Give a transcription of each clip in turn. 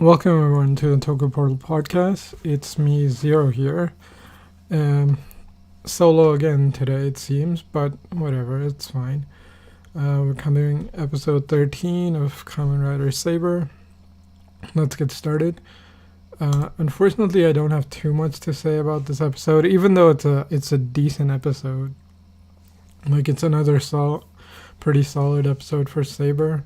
Welcome everyone to the Toku Portal podcast. It's me, Zero here. Solo again today, it seems, but whatever, it's fine. We're covering episode 13 of Kamen Rider Saber. Let's get started. Unfortunately, I don't have too much to say about this episode, even though it's a decent episode. Like, it's another pretty solid episode for Saber.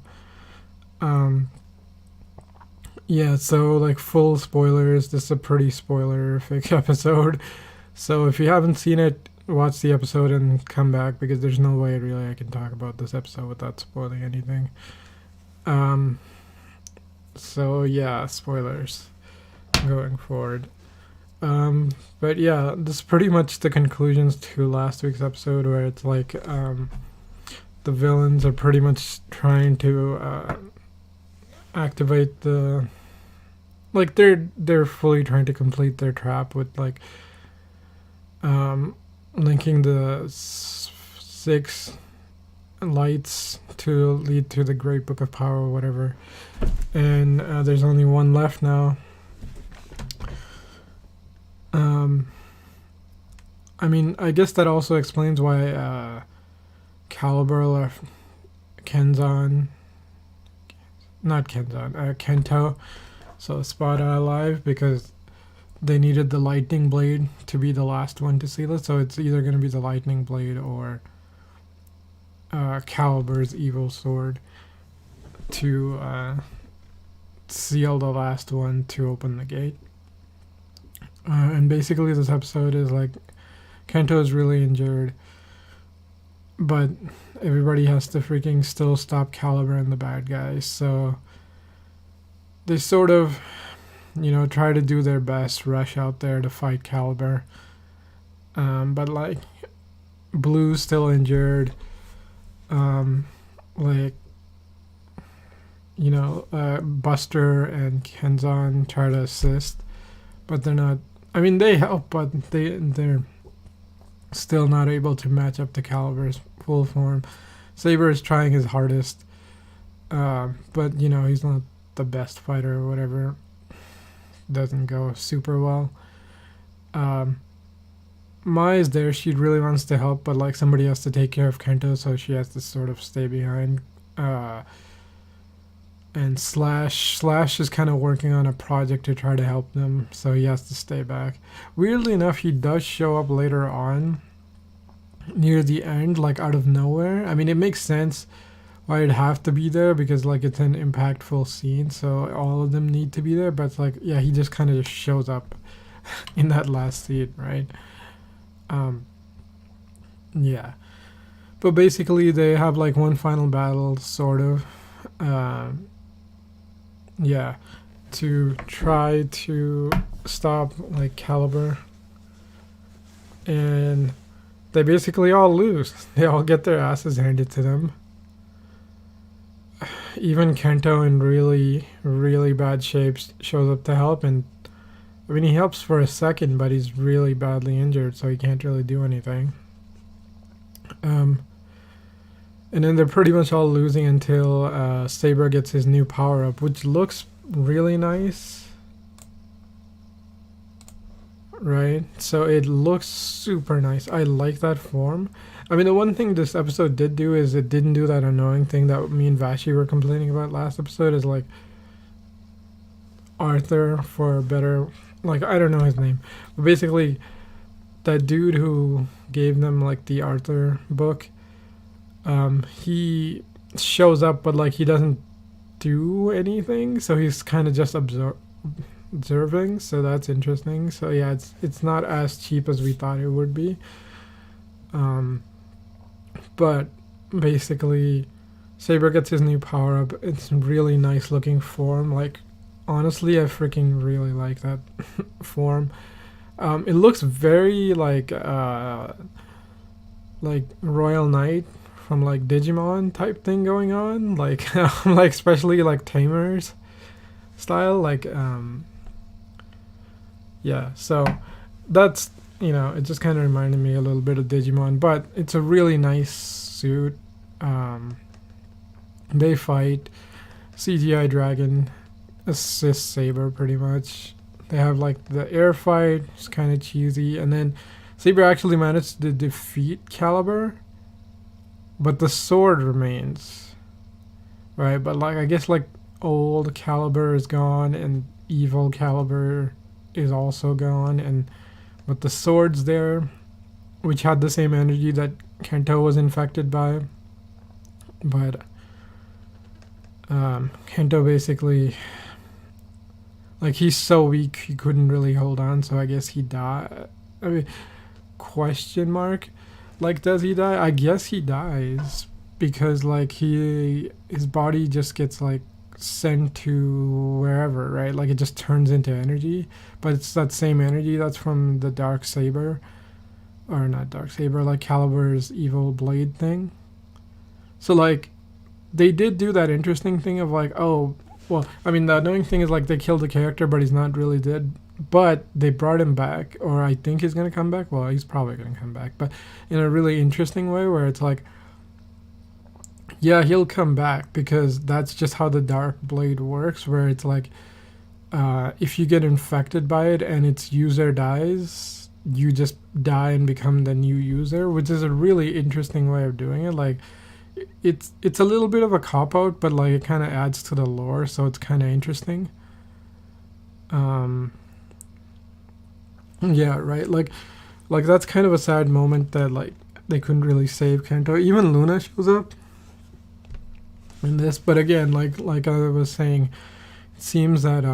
Yeah, so like full spoilers, this is a pretty spoiler-fic episode. So if you haven't seen it, watch the episode and come back because there's no way really I can talk about this episode without spoiling anything. So yeah, spoilers going forward. But yeah, this is pretty much the conclusions to last week's episode where it's like the villains are pretty much trying to activate the, like, they're fully trying to complete their trap with like linking the 6 lights to lead to the Great Book of Power or whatever, and there's only one left now. I mean, I guess that also explains why Caliber left Kenzan, not Kenzan, Kento, so Spada alive, because they needed the lightning blade to be the last one to seal it. So it's either going to be the lightning blade or Caliber's evil sword to seal the last one to open the gate. And basically this episode is like Kento is really injured, but everybody has to freaking still stop Caliber and the bad guys. So they sort of, try to do their best, rush out there to fight Caliber. But like Blue's still injured. Buster and Kenzan try to assist, but they're not. I mean, they help, but they're still not able to match up to Caliber's full form. Saber is trying his hardest, but he's not the best fighter or whatever. Doesn't go super well. Mai is there. She really wants to help, but like somebody has to take care of Kento, so she has to sort of stay behind. And Slash is kind of working on a project to try to help them, so he has to stay back. Weirdly enough, he does show up later on, near the end, like out of nowhere. I mean, it makes sense why it'd have to be there because like it's an impactful scene, so all of them need to be there. But like, yeah, he just kind of just shows up in that last scene, right? Yeah. But basically, they have like one final battle, sort of. Yeah, to try to stop like Caliber, and they basically all lose. They all get their asses handed to them. Even Kento, in really, really bad shape, shows up to help, and I mean he helps for a second, but he's really badly injured, so he can't really do anything. And then they're pretty much all losing until Saber gets his new power up, which looks really nice. Right? So it looks super nice. I like that form. I mean, the one thing this episode did do is it didn't do that annoying thing that me and Vashi were complaining about last episode, is like Arthur, for better, like, I don't know his name, but basically that dude who gave them like the Arthur book, he shows up, but like he doesn't do anything, so he's kind of just observing, so that's interesting. So yeah, it's not as cheap as we thought it would be. But basically Saber gets his new power up. It's a really nice looking form. Like, honestly, I freaking really like that form. It looks very like Royal Knight from like Digimon type thing going on, like like especially like Tamers style, like yeah. So that's, it just kind of reminded me a little bit of Digimon, but it's a really nice suit. They fight. CGI dragon assist Saber pretty much. They have like the air fight, it's kind of cheesy, and then Saber actually managed to defeat Caliber, but the sword remains, right? But like I guess like old Caliber is gone and evil Caliber is also gone, and but the sword's there, which had the same energy that Kento was infected by. But Kento basically, like, he's so weak he couldn't really hold on, so I guess he died. I mean, question mark? Like, does he die? I guess he dies because like his body just gets like sent to wherever, right? Like it just turns into energy, but it's that same energy that's from the Dark Saber, or not Dark Saber, like Caliber's evil blade thing. So like they did do that interesting thing of like, oh, well, I mean the annoying thing is like they killed the character but he's not really dead, but they brought him back, or I think he's gonna come back. Well, he's probably gonna come back, but in a really interesting way where it's like, yeah, he'll come back because that's just how the Dark Blade works, where it's like if you get infected by it and its user dies, you just die and become the new user, which is a really interesting way of doing it. Like it's a little bit of a cop out, but like it kind of adds to the lore, so it's kind of interesting. Yeah, right. Like that's kind of a sad moment that like they couldn't really save Kento. Even Luna shows up in this, but again, like I was saying, it seems that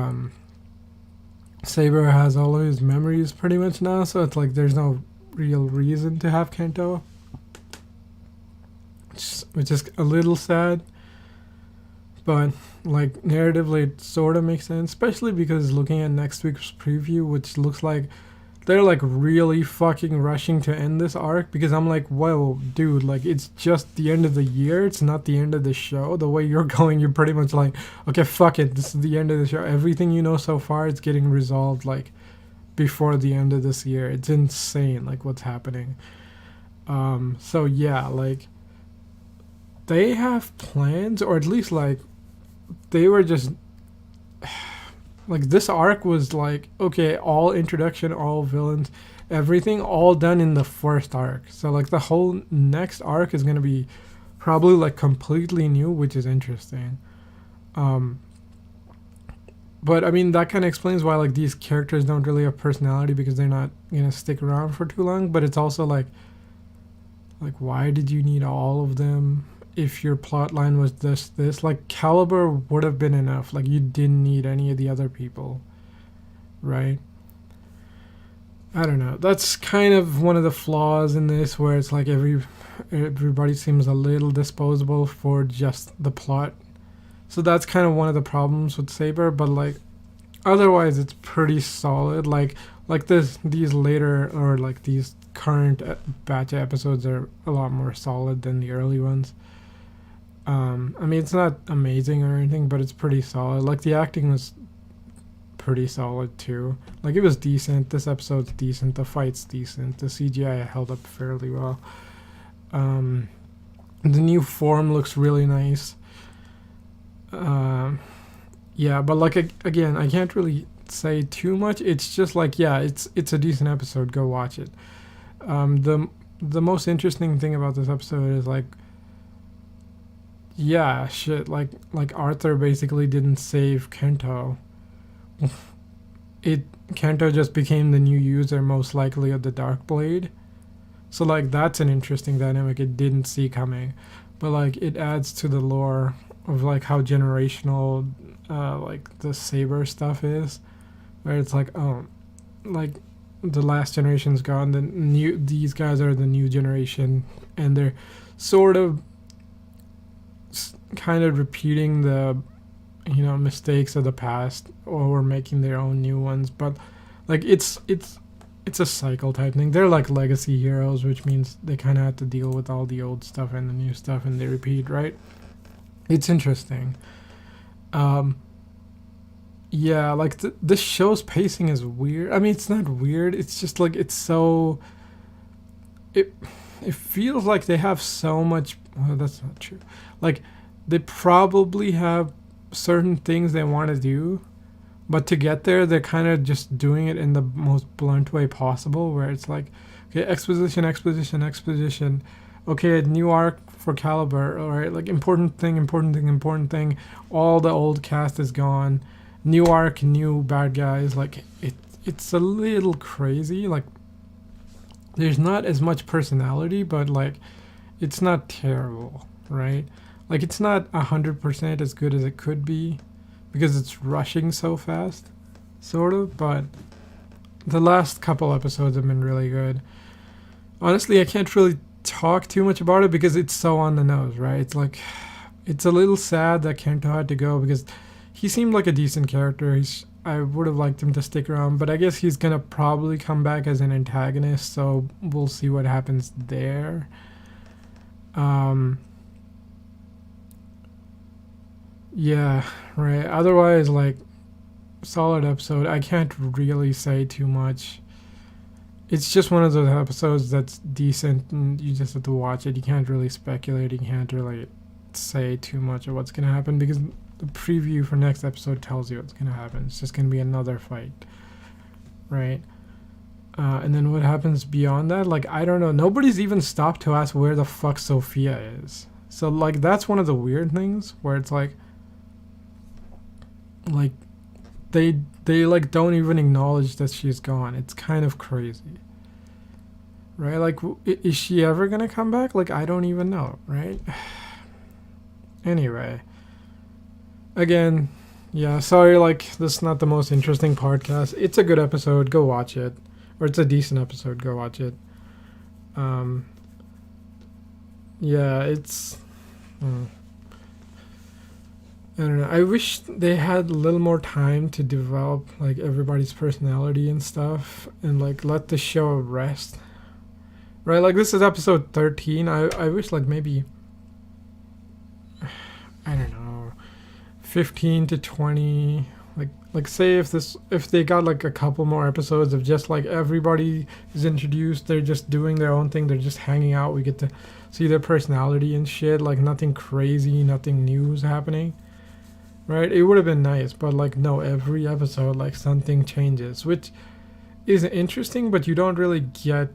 Saber has all of his memories pretty much now, so it's like there's no real reason to have Kento, which is a little sad. But like narratively, it sort of makes sense, especially because looking at next week's preview, which looks like they're like really fucking rushing to end this arc, because I'm like, whoa, dude, like it's just the end of the year, it's not the end of the show. The way you're going, you're pretty much like, okay, fuck it, this is the end of the show. Everything you know so far, it's getting resolved like before the end of this year. It's insane, like what's happening. So yeah, like they have plans, or at least like they were just like, this arc was like, okay, all introduction, all villains, everything all done in the first arc. So like the whole next arc is gonna be probably like completely new, which is interesting. But I mean that kind of explains why like these characters don't really have personality, because they're not gonna stick around for too long. But it's also like why did you need all of them if your plot line was this? Like Caliber would have been enough. Like you didn't need any of the other people, right? I don't know. That's kind of one of the flaws in this, where it's like everybody seems a little disposable for just the plot. So that's kind of one of the problems with Saber. But like otherwise, it's pretty solid. Like these later, or like these current batch episodes are a lot more solid than the early ones. I mean, it's not amazing or anything, but it's pretty solid. Like the acting was pretty solid too. Like it was decent. This episode's decent. The fight's decent. The CGI held up fairly well. The new form looks really nice. Yeah, but like again, I can't really say too much. It's just like, yeah, it's a decent episode. Go watch it. The most interesting thing about this episode is like, yeah, shit, like Arthur basically didn't save Kento. Kento just became the new user, most likely, of the Dark Blade. So like that's an interesting dynamic it didn't see coming. But like it adds to the lore of like how generational like the Saber stuff is, where it's like, oh, like the last generation's gone, these guys are the new generation, and they're sort of kind of repeating the mistakes of the past, or making their own new ones. But like it's a cycle type thing. They're like legacy heroes, which means they kind of have to deal with all the old stuff and the new stuff, and they repeat, right? It's interesting. Yeah, like this show's pacing is weird. I mean, it's not weird, it's just like it's so it feels like they have so much. Well, that's not true. Like they probably have certain things they want to do, but to get there, they're kind of just doing it in the most blunt way possible, where it's like, okay, exposition, exposition, exposition. Okay, a new arc for Caliber, all right, like important thing, important thing, important thing. All the old cast is gone. New arc, new bad guys. Like, it's a little crazy. Like, there's not as much personality, but like, it's not terrible, right? Like, it's not 100% as good as it could be because it's rushing so fast, sort of, but the last couple episodes have been really good. Honestly, I can't really talk too much about it because it's so on the nose, right? It's like, it's a little sad that Kento had to go because he seemed like a decent character. I would have liked him to stick around, but I guess he's gonna probably come back as an antagonist, so we'll see what happens there. Yeah, right. Otherwise, like, solid episode. I can't really say too much. It's just one of those episodes that's decent and you just have to watch it. You can't really speculate. You can't really say too much of what's going to happen because the preview for next episode tells you what's going to happen. It's just going to be another fight, right? And then what happens beyond that? Like, I don't know. Nobody's even stopped to ask where the fuck Sophia is. So, like, that's one of the weird things where it's like they like don't even acknowledge that she's gone. It's kind of crazy, right? Like, is she ever gonna come back? Like, I don't even know, right? Anyway, again, yeah, sorry, like, this is not the most interesting podcast. It's a good episode, go watch it. Or it's a decent episode, go watch it. Yeah, it's I don't know. I wish they had a little more time to develop like everybody's personality and stuff, and like let the show rest. Right? Like, this is episode 13. I wish like maybe, I don't know, 15 to 20. Like say if they got like a couple more episodes of just like everybody is introduced, they're just doing their own thing, they're just hanging out. We get to see their personality and shit. Like, nothing crazy, nothing new is happening. Right? It would have been nice, but like, no, every episode like something changes, which is interesting, but you don't really get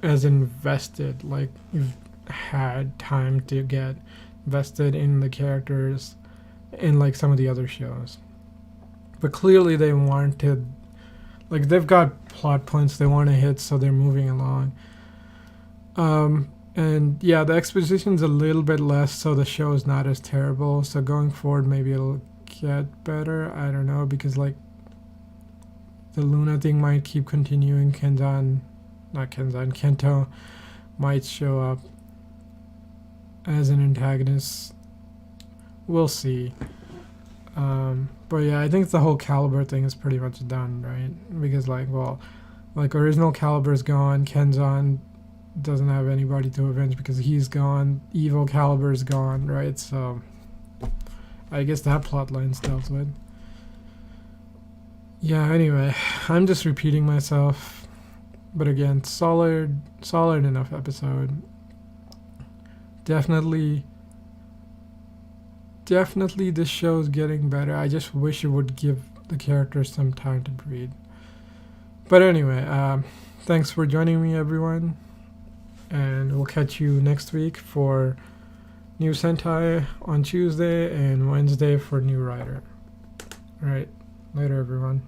as invested. Like, you've had time to get invested in the characters in like some of the other shows. But clearly they wanted, like, they've got plot points they want to hit, so they're moving along. And yeah, the exposition's a little bit less, so the show is not as terrible. So going forward, maybe it'll get better. I don't know, because like the Luna thing might keep continuing. Kento might show up as an antagonist. We'll see. But yeah, I think the whole Caliber thing is pretty much done, right? Because like, well, like, original Caliber's gone. Kenzan doesn't have anybody to avenge because he's gone. Evil Caliber's gone, right? So I guess that plotline's dealt with. Yeah, anyway, I'm just repeating myself. But again, solid enough episode. Definitely this show's getting better. I just wish it would give the characters some time to breathe. But anyway, thanks for joining me, everyone. And we'll catch you next week for new Sentai on Tuesday and Wednesday for new Rider. Alright, later everyone.